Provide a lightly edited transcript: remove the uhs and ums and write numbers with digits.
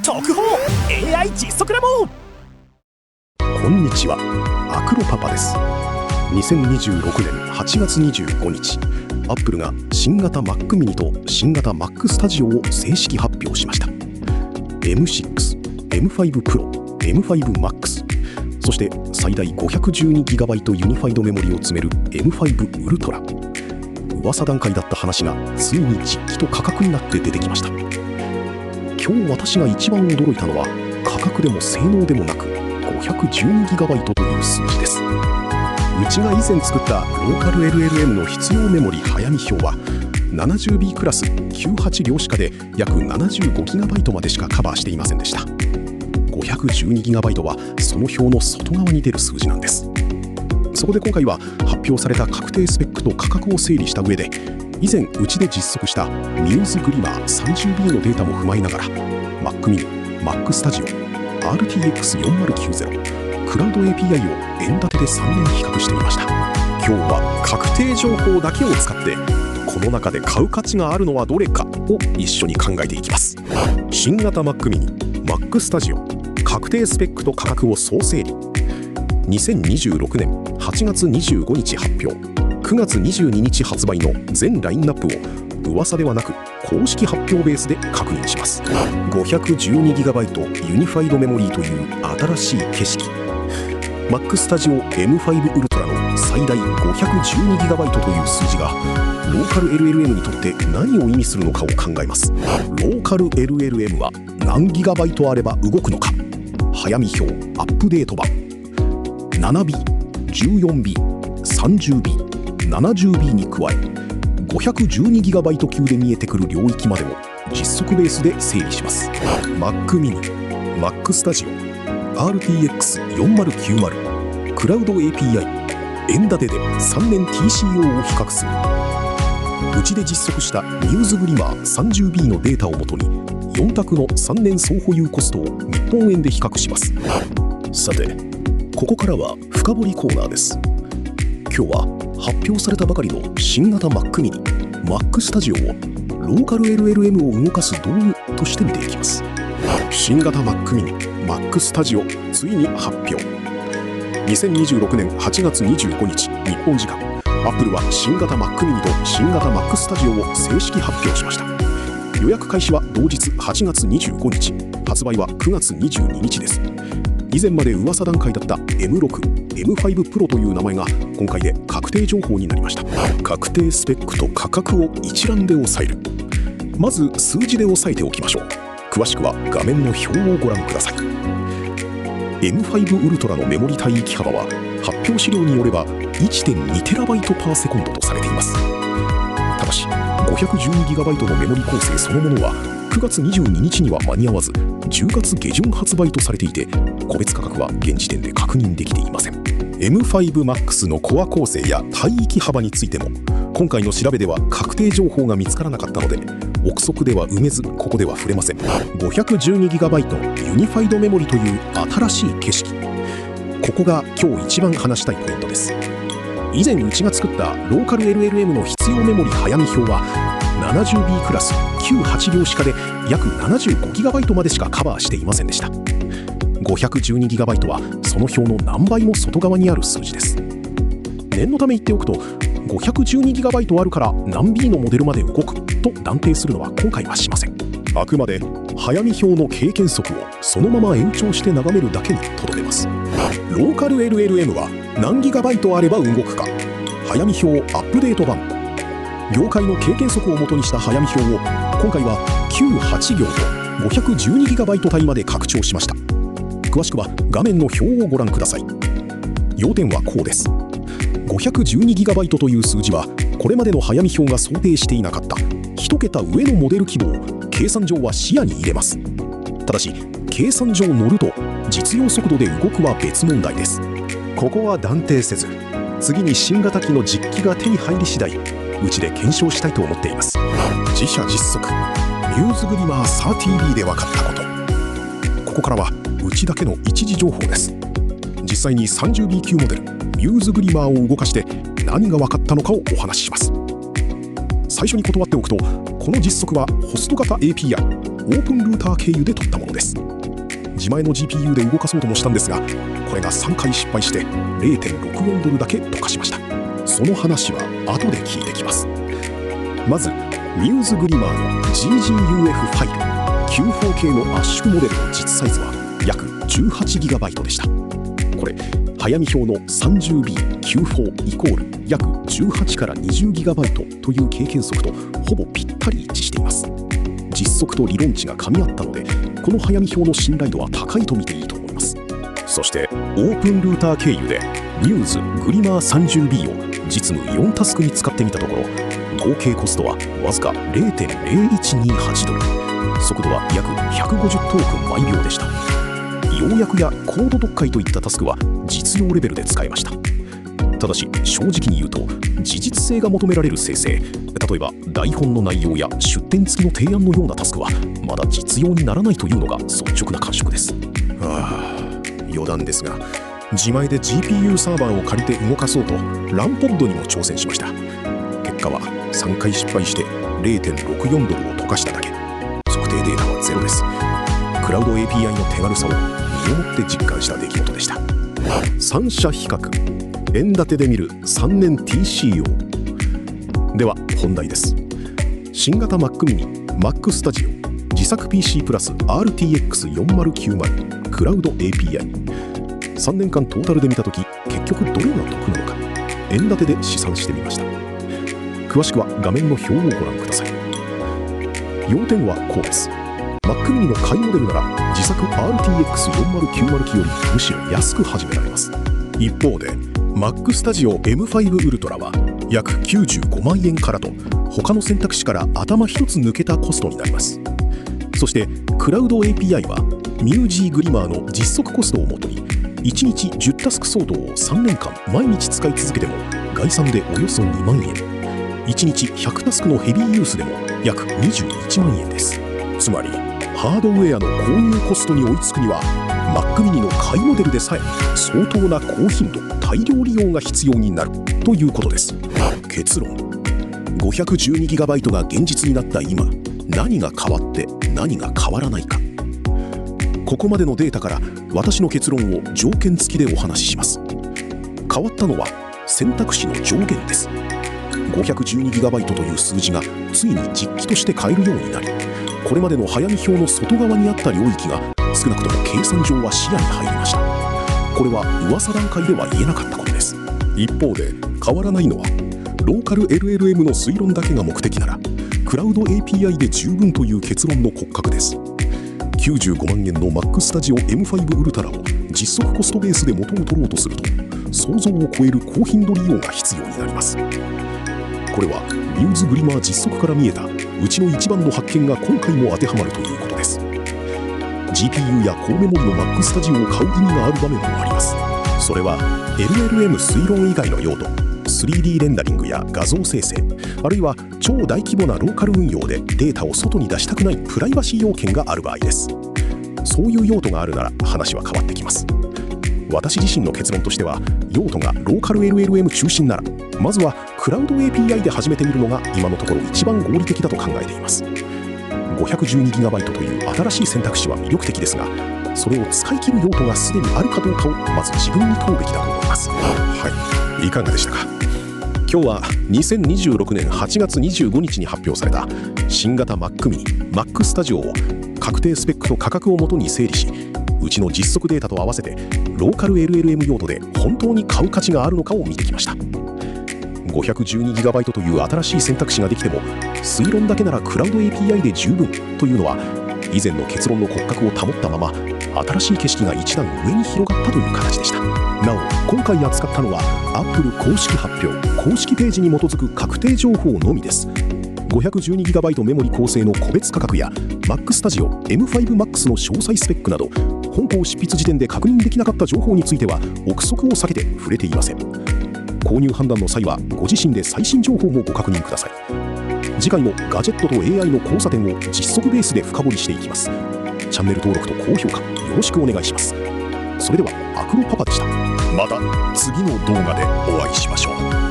特報 AI 実測レモン。こんにちは、アクロパパです。2026年8月25日、アップルが新型 Mac mini と新型 Mac Studio を正式発表しました。 M6、M5 Pro、M5 Max、そして最大 512GB ユニファイドメモリを積める M5 ウルトラ。噂段階だった話がついに実機と価格になって出てきました。今日私が一番驚いたのは、価格でも性能でもなく 512GB という数字です。うちが以前作ったローカル LLM の必要メモリ早見表は 70B クラス98量子化で約 75GB までしかカバーしていませんでした。 512GB はその表の外側に出る数字なんです。そこで今回は発表された確定スペックと価格を整理した上で、以前うちで実測した Muse Glimmer 30B のデータも踏まえながら Mac mini、Mac Studio、RTX4090、クラウド API を円建てで3年比較してみました。今日は確定情報だけを使って、この中で買う価値があるのはどれかを一緒に考えていきます。新型 Mac mini、Mac Studio、確定スペックと価格を総整理。2026年8月25日発表、9月22日発売の全ラインナップを噂ではなく公式発表ベースで確認します。 512GB ユニファイドメモリーという新しい景色。 Mac Studio M5 Ultra の最大 512GB という数字がローカル LLM にとって何を意味するのかを考えます。ローカル LLM は何ギガバイトあれば動くのか。早見表アップデート版 7B、14B、30B、70B に加え 512GB 級で見えてくる領域までも実測ベースで整理します。 Mac mini、Mac Studio、RTX4090、クラウド API、円建てで3年 TCO を比較する。うちで実測した Muse Glimmer 30B のデータをもとに4択の3年総保有コストを日本円で比較します。さて、ここからは深掘りコーナーです。今日は発表されたばかりの新型 Mac mini、Mac Studio をローカル LLM を動かす道具として見ていきます。新型 Mac mini、Mac Studio ついに発表。2026年8月25日日本時間、アップルは新型 Mac mini と新型 Mac Studio を正式発表しました。予約開始は同日8月25日、発売は9月22日です。以前まで噂段階だった M6、M5 Pro という名前が今回で確定情報になりました。確定スペックと価格を一覧で押さえる。まず数字で押さえておきましょう。詳しくは画面の表をご覧ください。 M5 ウルトラのメモリ帯域幅は発表資料によれば 1.2TB/s とされています。ただし 512GB のメモリ構成そのものは9月22日には間に合わず、10月下旬発売とされていて、個別価格は現時点で確認できていません。 M5 Max のコア構成や帯域幅についても今回の調べでは確定情報が見つからなかったので、憶測では埋めずここでは触れません。 512GB ユニファイドメモリという新しい景色、ここが今日一番話したいポイントです。以前うちが作ったローカル LLM の必要メモリ早見表は 70B クラス98量子化で約 75GB までしかカバーしていませんでした。 512GB はその表の何倍も外側にある数字です。念のため言っておくと、512GB あるから何 B のモデルまで動くと断定するのは今回はしません。あくまで早見表の経験則をそのまま延長して眺めるだけにとどめます。ローカル LLM は何ギガバイトあれば動くか。早見表アップデート版。業界の経験則を元にした早見表を今回は98行と 512GB 帯まで拡張しました。詳しくは画面の表をご覧ください。要点はこうです。 512GB という数字はこれまでの早見表が想定していなかった1桁上のモデル規模を計算上は視野に入れます。ただし計算上乗ると実用速度で動くは別問題です。ここは断定せず、次に新型機の実機が手に入り次第うちで検証したいと思っています。自社実測 Muse Glimmer 30B で分かったこと。ここからはうちだけの一時情報です。実際に 30B 級モデル Muse Glimmer を動かして何が分かったのかをお話しします。最初に断っておくと、この実測はホスト型 API ープンルーター経由で取ったものです。自前の GPU で動かそうともしたんですが、これが3回失敗して 0.64 ドルだけ溶かしました。その話は後で聞いてきます。まずミューズグリマーの GGUF ファイル Q4K の圧縮モデルの実サイズは約 18GB でした。これ早見表の 30B94 イコール約18から 20GB という経験則とほぼぴったり一致しています。実測と理論値が噛み合ったので、この早見表の信頼度は高いと見ていいと思います。そしてオープンルーター経由でミューズグリマー 30B を実務4タスクに使ってみたところ、合計コストはわずか 0.0128 ドル、速度は約150トークン毎秒でした。要約やコード読解といったタスクは実用レベルで使えました。ただし正直に言うと、事実性が求められる生成、例えば台本の内容や出典付きの提案のようなタスクはまだ実用にならないというのが率直な感触です。余談ですが、自前で GPU サーバーを借りて動かそうとランポッドにも挑戦しました。結果は3回失敗して 0.64 ドルを溶かしただけ。測定データはゼロです。クラウド API の手軽さを身をもって実感した出来事でした。3社比較、円建てで見る3年 TCO。 では本題です。新型 Mac mini Mac Studio 自作 PC プラス RTX4090 クラウド API、 3年間トータルで見たとき結局どれが得なのか円建てで試算してみました。詳しくは画面の表をご覧ください。要点はこうです。 Mac mini の買いモデルなら自作 RTX4090 機よりむしろ安く始められます。一方で Mac Studio M5 Ultra は約95万円からと他の選択肢から頭一つ抜けたコストになります。そしてクラウド API はミュージーグリマーの実測コストをもとに1日10タスク相当を3年間毎日使い続けても概算でおよそ2万円、1日100タスクのヘビーユースでも約21万円です。つまりハードウェアの購入コストに追いつくには Mac mini の買いモデルでさえ相当な高頻度大量利用が必要になるということです。結論、512GB が現実になった今、何が変わって何が変わらないか。ここまでのデータから私の結論を条件付きでお話しします。変わったのは選択肢の上限です。512GB という数字がついに実機として買えるようになり、これまでの早見表の外側にあった領域が少なくとも計算上は視野に入りました。これは噂段階では言えなかったことです。一方で変わらないのはローカル LLM の推論だけが目的ならクラウド API で十分という結論の骨格です。95万円の Mac Studio M5 Ultra を実測コストベースで元を取ろうとすると想像を超える高頻度利用が必要になります。これはミューズグリマー実測から見えたうちの一番の発見が今回も当てはまるということです。 GPU や高メモリの Mac Studio を買う意味がある場面もあります。それは LLM 推論以外の用途、3D レンダリングや画像生成、あるいは超大規模なローカル運用でデータを外に出したくないプライバシー要件がある場合です。そういう用途があるなら話は変わってきます。私自身の結論としては、用途がローカル LLM 中心ならまずはクラウド API で始めてみるのが今のところ一番合理的だと考えています。 512GB という新しい選択肢は魅力的ですが、それを使い切る用途がすでにあるかどうかをまず自分に問うべきだと思います。はい、いかがでしたか。今日は2026年8月25日に発表された新型 Mac mini Mac Studio を確定スペックと価格をもとに整理し、うちの実測データと合わせてローカル LLM 用途で本当に買う価値があるのかを見てきました。 512GB という新しい選択肢ができても推論だけならクラウド API で十分というのは、以前の結論の骨格を保ったまま新しい景色が一段上に広がったという形でした。なお今回扱ったのは Apple 公式発表公式ページに基づく確定情報のみです。 512GB メモリ構成の個別価格や Mac Studio M5 Max の詳細スペックなど本稿執筆時点で確認できなかった情報については憶測を避けて触れていません。購入判断の際はご自身で最新情報もご確認ください。次回もガジェットと AI の交差点を実測ベースで深掘りしていきます。チャンネル登録と高評価よろしくお願いします。それではアクロパパでした。また次の動画でお会いしましょう。